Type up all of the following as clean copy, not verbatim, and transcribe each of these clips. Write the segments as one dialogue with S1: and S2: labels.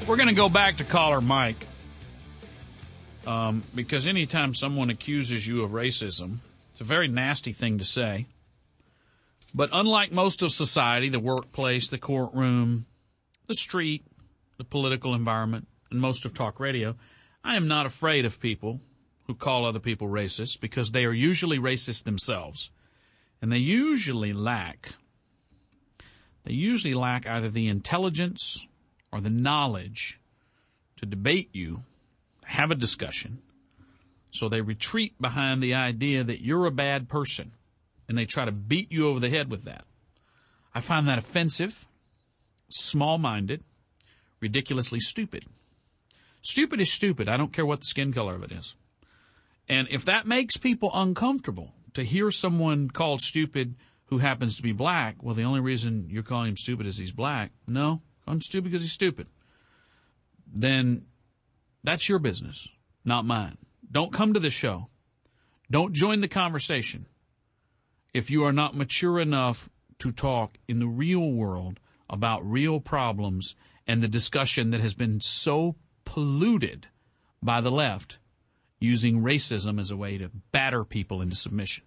S1: We're going to go back to caller Mike because anytime someone accuses you of racism, it's a very nasty thing to say. But unlike most of society, the workplace, the courtroom, the street, the political environment, and most of talk radio, I am not afraid of people who call other people racist because they are usually racist themselves. And they usually lack either the intelligence or the knowledge to debate you, have a discussion. So they retreat behind the idea that you're a bad person, and they try to beat you over the head with that. I find that offensive, small-minded, ridiculously stupid. Stupid is stupid. I don't care what the skin color of it is. And if that makes people uncomfortable to hear someone called stupid who happens to be black, well, the only reason you're calling him stupid is he's black. No, I'm stupid because he's stupid. Then that's your business, not mine. Don't come to the show. Don't join the conversation if you are not mature enough to talk in the real world about real problems and the discussion that has been so polluted by the left using racism as a way to batter people into submission.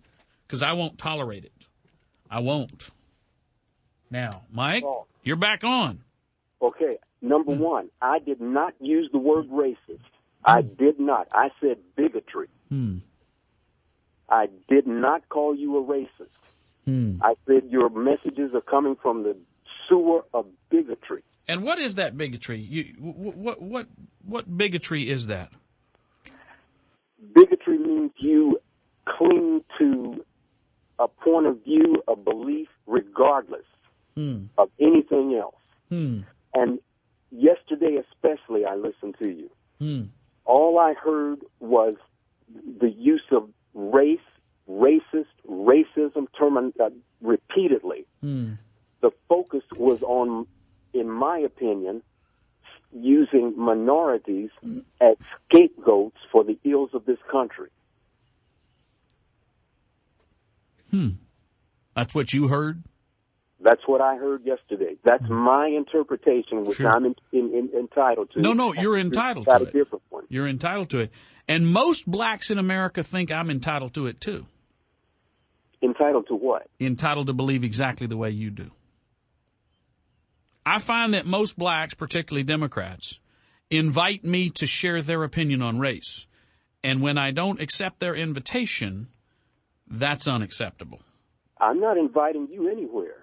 S1: Because I won't tolerate it. I won't. Now, Mike, you're back on.
S2: Okay, number one, I did not use the word racist. I did not. I said bigotry. I did not call you a racist. I said your messages are coming from the sewer of bigotry.
S1: And what is that bigotry? What bigotry is that?
S2: Bigotry means you cling to a point of view, a belief, regardless of anything else. And yesterday especially, I listened to you. All I heard was the use of race, racist, racism repeatedly. The focus was on, in my opinion, using minorities as scapegoats for the ills of this country.
S1: That's what you heard?
S2: That's what I heard yesterday. That's my interpretation, which I'm entitled to.
S1: No, you're entitled to it. A different one. You're entitled to it. And most blacks in America think I'm entitled to it, too.
S2: Entitled to what?
S1: Entitled to believe exactly the way you do. I find that most blacks, particularly Democrats, invite me to share their opinion on race. And when I don't accept their invitation, that's unacceptable.
S2: I'm not inviting you anywhere.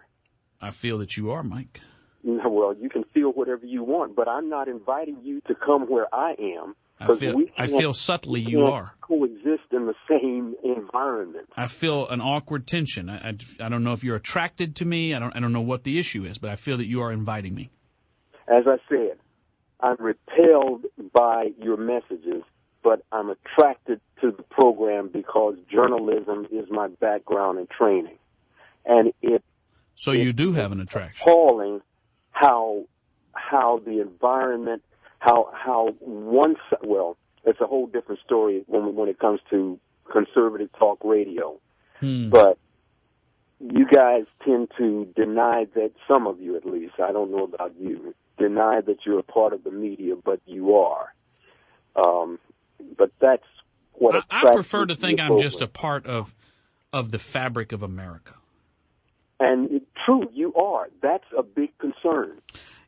S1: I feel that you are, Mike.
S2: Well, you can feel whatever you want, but I'm not inviting you to come where I am.
S1: I feel subtly you are.
S2: Coexist in the same environment.
S1: I feel an awkward tension. I don't know if you're attracted to me. I don't know what the issue is, but I feel that you are inviting me.
S2: As I said, I'm repelled by your messages, but I'm attracted to the program because journalism is my background and training. And
S1: so you do have an attraction.
S2: Appalling how the environment, well, it's a whole different story when it comes to conservative talk radio. But you guys tend to deny that, some of you at least, I don't know about you, deny that you're a part of the media, but you are. But that's what
S1: I prefer to think I'm just a part of the fabric of America.
S2: And true, you are. That's a big concern.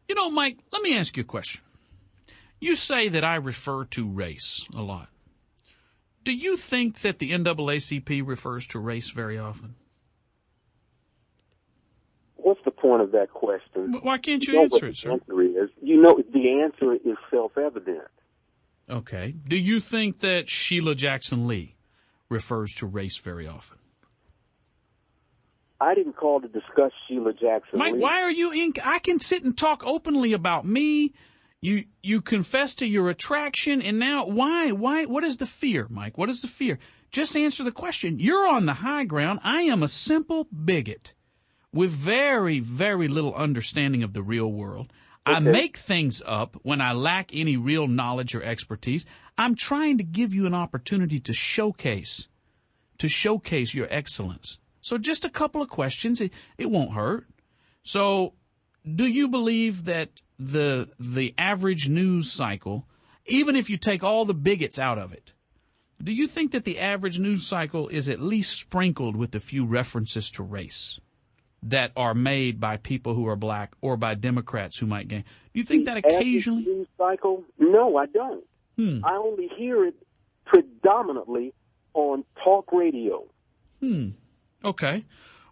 S1: You know, Mike, let me ask you a question. You say that I refer to race a lot. Do you think that the NAACP refers to race very often?
S2: What's the point of that question?
S1: Why can't you answer it, sir?
S2: The answer is self-evident.
S1: Okay. Do you think that Sheila Jackson Lee refers to race very often?
S2: I didn't call to discuss Sheila Jackson
S1: Mike,
S2: Lee.
S1: why are you I can sit and talk openly about me. You confess to your attraction, and now why? What is the fear, Mike? What is the fear? Just answer the question. You're on the high ground. I am a simple bigot with very, very little understanding of the real world. Okay. I make things up when I lack any real knowledge or expertise. I'm trying to give you an opportunity to showcase your excellence. So just a couple of questions. It won't hurt. So do you believe that the average news cycle, even if you take all the bigots out of it, do you think that the average news cycle is at least sprinkled with a few references to race that are made by people who are black or by Democrats who might gain? Do you think that occasionally?
S2: News cycle? No, I don't. I only hear it predominantly on talk radio.
S1: Okay.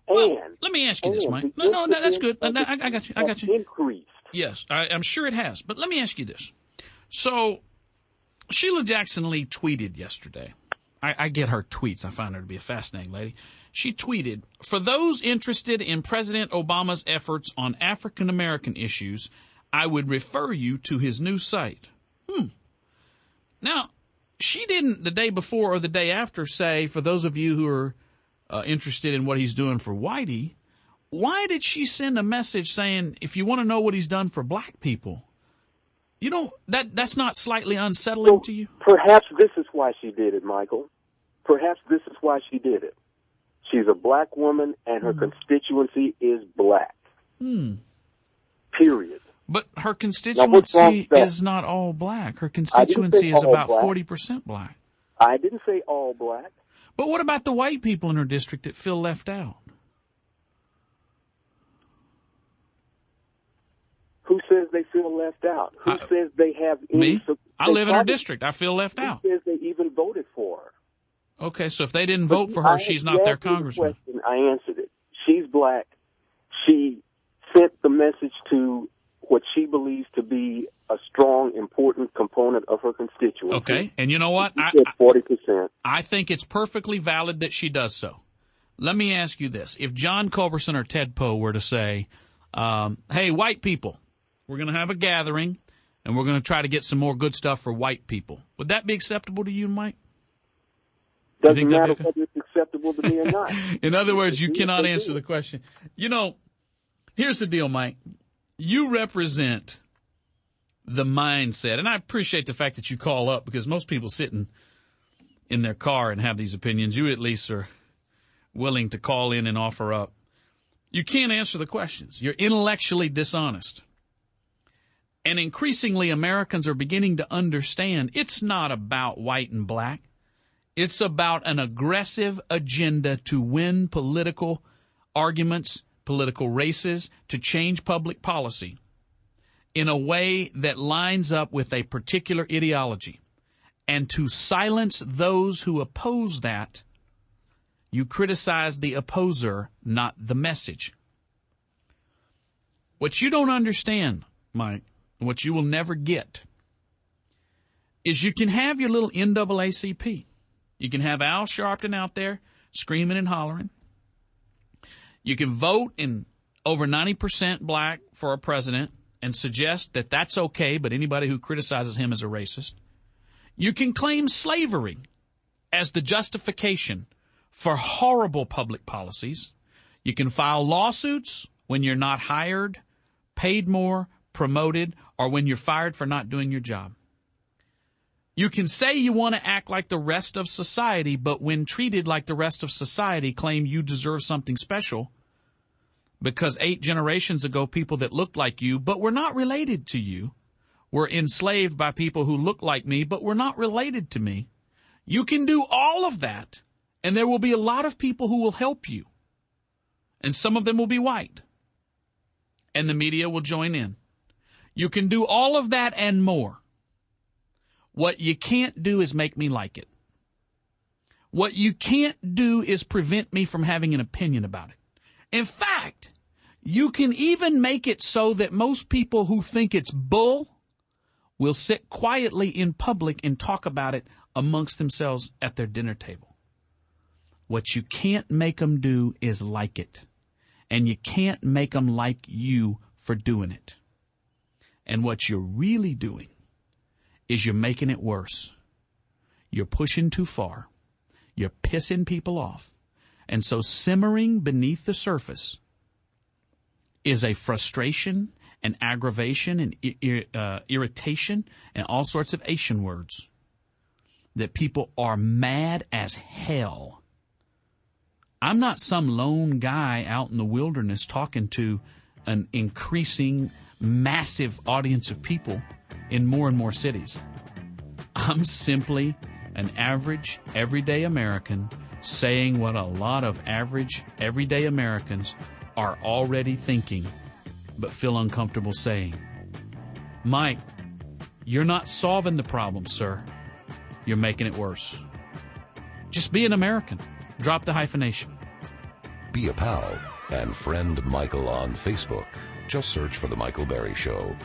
S2: Well,
S1: let me ask you this, Mike. No, that's good. I got you.
S2: Increased.
S1: Yes, I'm sure it has. But let me ask you this. So, Sheila Jackson Lee tweeted yesterday. I get her tweets. I find her to be a fascinating lady. She tweeted, "For those interested in President Obama's efforts on African American issues, I would refer you to his new site." Now, she didn't the day before or the day after say, for those of you who are interested in what he's doing for Whitey, why did she send a message saying, if you want to know what he's done for black people? You don't, that's not slightly unsettling to you?
S2: Perhaps this is why she did it, Michael. Perhaps this is why she did it. She's a black woman, and her constituency is black. Period.
S1: But her constituency is not all black. Her constituency is about 40% black.
S2: I didn't say all black.
S1: But what about the white people in her district that feel left out?
S2: Who says they feel left out? Who says they have any...
S1: Me? I live in her district. I feel left out.
S2: Who says they even voted for her?
S1: Okay, so if they didn't vote for her, she's not their congressman.
S2: I answered it. She's black. She sent the message to what she believes to be a strong, important component of her constituency.
S1: Okay, and you know what?
S2: She said 40%.
S1: I think it's perfectly valid that she does so. Let me ask you this. If John Culberson or Ted Poe were to say, hey, white people, we're going to have a gathering, and we're going to try to get some more good stuff for white people, would that be acceptable to you, Mike?
S2: Doesn't matter whether it's acceptable to me or not.
S1: In other words, you cannot answer the question. You know, here's the deal, Mike. You represent the mindset, and I appreciate the fact that you call up, because most people sitting in their car and have these opinions, you at least are willing to call in and offer up. You can't answer the questions. You're intellectually dishonest. And increasingly, Americans are beginning to understand it's not about white and black. It's about an aggressive agenda to win political arguments, political races, to change public policy in a way that lines up with a particular ideology. And to silence those who oppose that, you criticize the opposer, not the message. What you don't understand, Mike, what you will never get, is you can have your little NAACP. You can have Al Sharpton out there screaming and hollering. You can vote in over 90% black for a president and suggest that that's okay, but anybody who criticizes him is a racist. You can claim slavery as the justification for horrible public policies. You can file lawsuits when you're not hired, paid more, promoted, or when you're fired for not doing your job. You can say you want to act like the rest of society, but when treated like the rest of society, claim you deserve something special because 8 generations ago people that looked like you but were not related to you were enslaved by people who looked like me but were not related to me. You can do all of that, and there will be a lot of people who will help you, and some of them will be white, and the media will join in. You can do all of that and more. What you can't do is make me like it. What you can't do is prevent me from having an opinion about it. In fact, you can even make it so that most people who think it's bull will sit quietly in public and talk about it amongst themselves at their dinner table. What you can't make them do is like it. And you can't make them like you for doing it. And what you're really doing is you're making it worse. You're pushing too far. You're pissing people off. And so simmering beneath the surface is a frustration and aggravation and irritation and all sorts of Asian words that people are mad as hell. I'm not some lone guy out in the wilderness talking to an increasing massive audience of people in more and more cities. I'm simply an average, everyday American saying what a lot of average, everyday Americans are already thinking but feel uncomfortable saying. Mike, you're not solving the problem, sir. You're making it worse. Just be an American. Drop the hyphenation.
S3: Be a pal and friend Michael on Facebook. Just search for The Michael Berry Show.